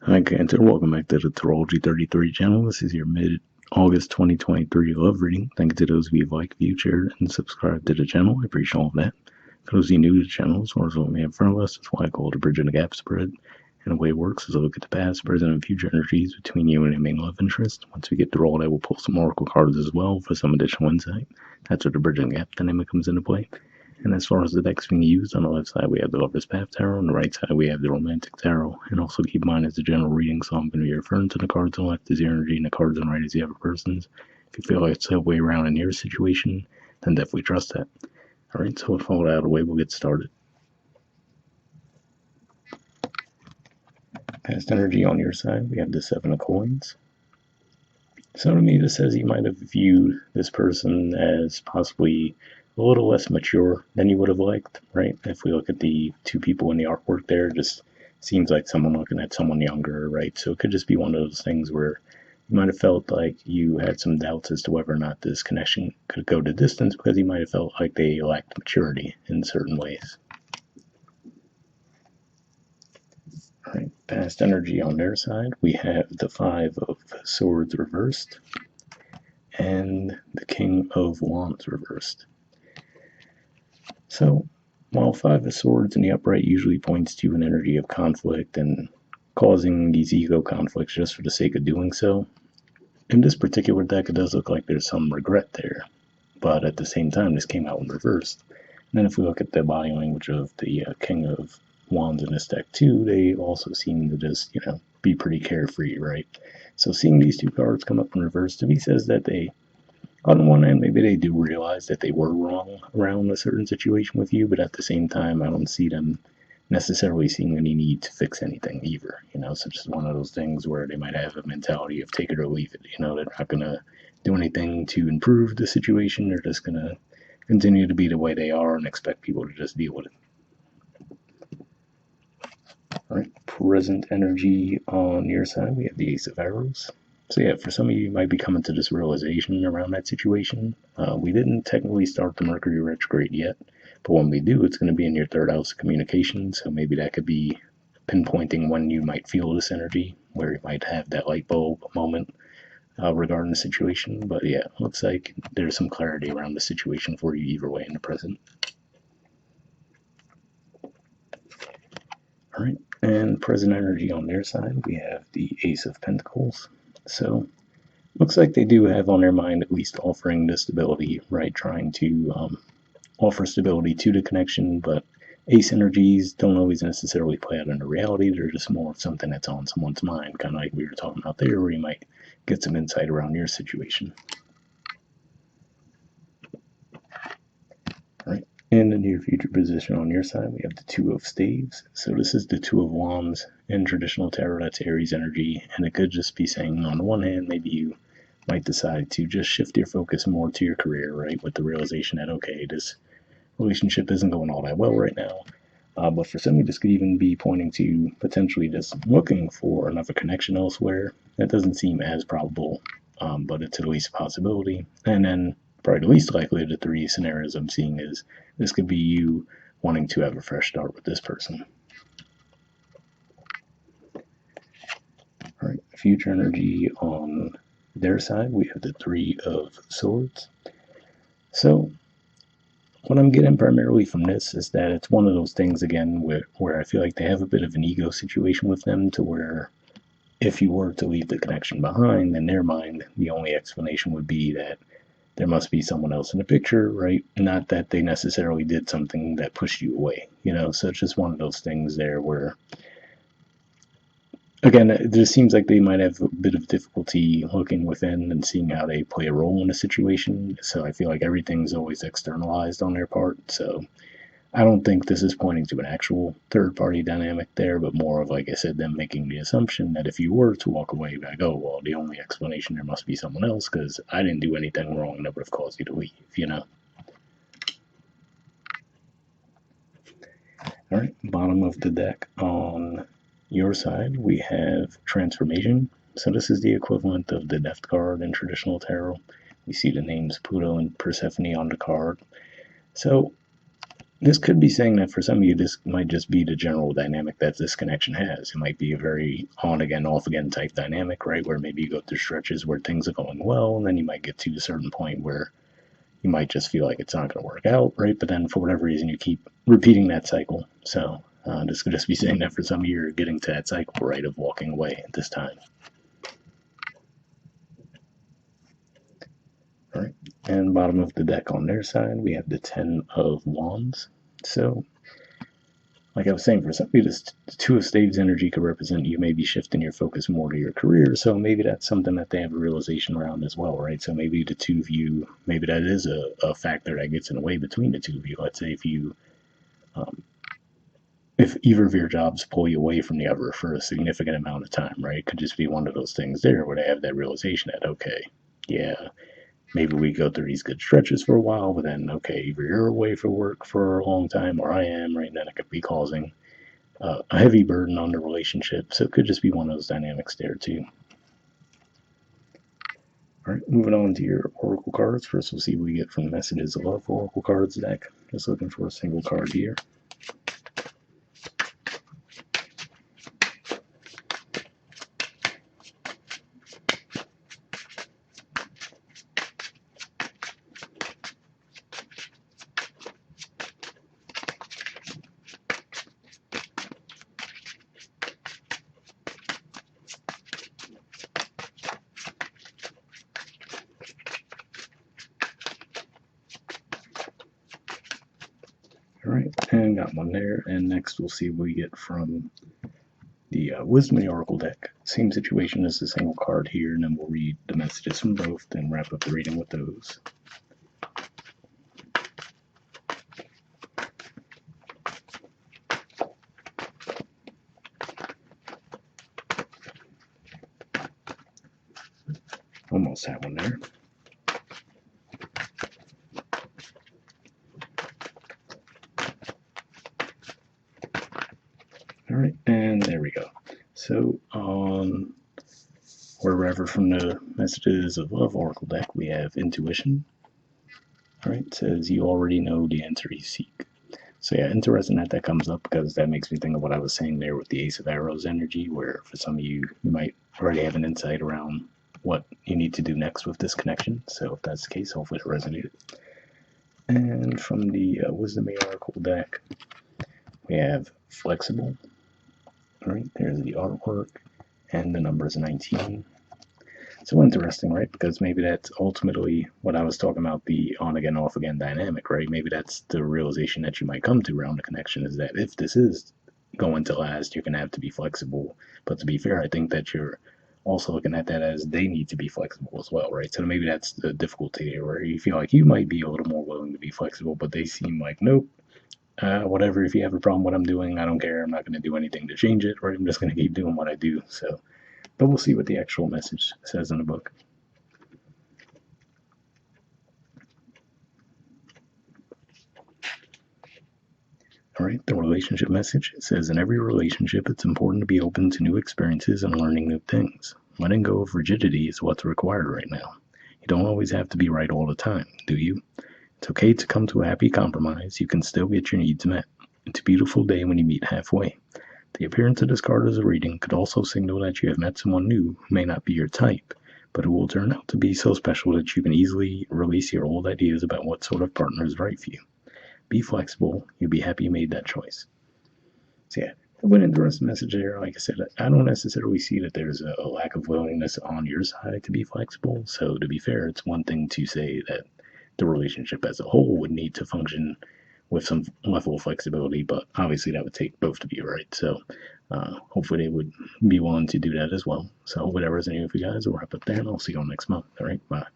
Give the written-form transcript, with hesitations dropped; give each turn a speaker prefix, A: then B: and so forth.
A: Hi, Cantor. Welcome back to the Astrology 33 channel. This is your mid-August 2023 love reading. Thank you to those of you who like, viewed, shared, and subscribed to the channel. I appreciate all of that. For those of you new to the channel, as far as what we have in front of us, it's what I call the bridge and the gap spread. And the way it works is I look at the past, present, and future energies between you and your main love interest. Once we get through all that, we'll pull some oracle cards as well for some additional insight. That's where the bridge and the gap dynamic comes into play. And as far as the decks being used, on the left side we have the Lover's Path Tarot, on the right side we have the Romantic Tarot. And also keep in mind as a general reading, so I'm going to be referring to the cards on the left as your energy and the cards on the right as the other person's. If you feel like it's the way around in your situation, then definitely trust that. Alright, so with all that out of the way, we'll get started. Past energy on your side, we have the Seven of Coins. So to me, this says you might have viewed this person as possibly a little less mature than you would have liked, right? If we look at the two people in the artwork there, it just seems like someone looking at someone younger, right? So it could just be one of those things where you might have felt like you had some doubts as to whether or not this connection could go to distance because you might have felt like they lacked maturity in certain ways. All right, past energy on their side, we have the Five of Swords reversed and the King of Wands reversed. So, while Five of Swords in the upright usually points to an energy of conflict and causing these ego conflicts just for the sake of doing so, in this particular deck it does look like there's some regret there. But at the same time, this came out in reversed. And then if we look at the body language of the King of Wands in this deck too, they also seem to just, be pretty carefree, right? So seeing these two cards come up in reverse to me says that they, on one hand, maybe they do realize that they were wrong around a certain situation with you, but at the same time, I don't see them necessarily seeing any need to fix anything either. So just one of those things where they might have a mentality of take it or leave it. They're not going to do anything to improve the situation. They're just going to continue to be the way they are and expect people to just deal with it. All right, present energy on your side, we have the Ace of Arrows. So yeah, for some of you might be coming to this realization around that situation. We didn't technically start the Mercury retrograde yet, but when we do, it's going to be in your third house of communication. So maybe that could be pinpointing when you might feel this energy, where you might have that light bulb moment regarding the situation. But yeah, looks like there's some clarity around the situation for you either way in the present. All right, and present energy on their side, we have the Ace of Pentacles. So looks like they do have on their mind at least offering the stability, right? Trying to offer stability to the connection, but ace energies don't always necessarily play out into reality. They're just more of something that's on someone's mind, kind of like we were talking about there, where you might get some insight around your situation. All right. In the near future position on your side, we have the Two of Staves. So this is the Two of Wands. In traditional tarot, that's Aries energy, and it could just be saying, on the one hand, maybe you might decide to just shift your focus more to your career, right? With the realization that, okay, this relationship isn't going all that well right now. But for some of you, this could even be pointing to potentially just looking for another connection elsewhere. That doesn't seem as probable, but it's at least a possibility. And then probably the least likely of the three scenarios I'm seeing is this could be you wanting to have a fresh start with this person. All right, future energy on their side, we have the Three of Swords. So what I'm getting primarily from this is that it's one of those things, again, where I feel like they have a bit of an ego situation with them, to where if you were to leave the connection behind, in their mind, the only explanation would be that there must be someone else in the picture, right? Not that they necessarily did something that pushed you away, So it's just one of those things there where, again, it just seems like they might have a bit of difficulty looking within and seeing how they play a role in a situation. So I feel like everything's always externalized on their part. So I don't think this is pointing to an actual third-party dynamic there, but more of, like I said, them making the assumption that if you were to walk away, like, oh, well, the only explanation, there must be someone else because I didn't do anything wrong that would have caused you to leave, All right, bottom of the deck on your side, we have Transformation. So this is the equivalent of the Death card in traditional tarot. We see the names Pluto and Persephone on the card. So This could be saying that for some of you, this might just be the general dynamic that this connection has. It might be a very on again, off again type dynamic, right? Where maybe you go through stretches where things are going well, and then you might get to a certain point where you might just feel like it's not going to work out, right? But then for whatever reason, you keep repeating that cycle. So this could just be saying that for some of you, you're getting to that cycle, right, of walking away at this time. All right. And bottom of the deck on their side, we have the Ten of Wands. So, like I was saying, for some people, this Two of Staves energy could represent you maybe shifting your focus more to your career. So maybe that's something that they have a realization around as well, right? So maybe the two of you, maybe that is a factor that gets in the way between the two of you. Let's say if either of your jobs pull you away from the other for a significant amount of time, right? It could just be one of those things there where they have that realization that, okay, yeah, maybe we go through these good stretches for a while, but then, okay, either you're away for work for a long time or I am, right? And then it could be causing a heavy burden on the relationship. So it could just be one of those dynamics there, too. All right, moving on to your Oracle cards. First, we'll see what we get from the Messages of Love Oracle cards deck. Just looking for a single card here. All right, and got one there. And next, we'll see what we get from the Wisdom of the Oracle deck. Same situation as the single card here, and then we'll read the messages from both, then wrap up the reading with those. Almost had one there. All right, and there we go. So on wherever from the Messages of Love Oracle deck, we have Intuition. All right, it says you already know the answer you seek. So yeah, interesting that that comes up because that makes me think of what I was saying there with the Ace of Arrows energy, where for some of you, you might already have an insight around what you need to do next with this connection. So if that's the case, hopefully it resonated. And from the Wisdom of the Oracle deck, we have Flexible. All right, there's the artwork, and the number is 19. So interesting, right? Because maybe that's ultimately what I was talking about, the on again, off again dynamic, right? Maybe that's the realization that you might come to around the connection is that if this is going to last, you're going to have to be flexible. But to be fair, I think that you're also looking at that as they need to be flexible as well, right? So maybe that's the difficulty here, where you feel like you might be a little more willing to be flexible, but they seem like, nope, whatever, if you have a problem with what I'm doing, I don't care. I'm not going to do anything to change it, right? I'm just going to keep doing what I do. So, but we'll see what the actual message says in the book. All right, the relationship message says in every relationship, it's important to be open to new experiences and learning new things. Letting go of rigidity is what's required right now. You don't always have to be right all the time, do you? It's okay to come to a happy compromise. You can still get your needs met. It's a beautiful day when you meet halfway. The appearance of this card as a reading could also signal that you have met someone new who may not be your type, but who will turn out to be so special that you can easily release your old ideas about what sort of partner is right for you. Be flexible. You'll be happy you made that choice. So yeah, an interesting message there. Like I said, I don't necessarily see that there's a lack of willingness on your side to be flexible. So to be fair, it's one thing to say that the relationship as a whole would need to function with some level of flexibility, but obviously that would take both to be right. So hopefully they would be willing to do that as well. So whatever is any of you guys, we'll wrap up there, and I'll see you all next month. All right, bye.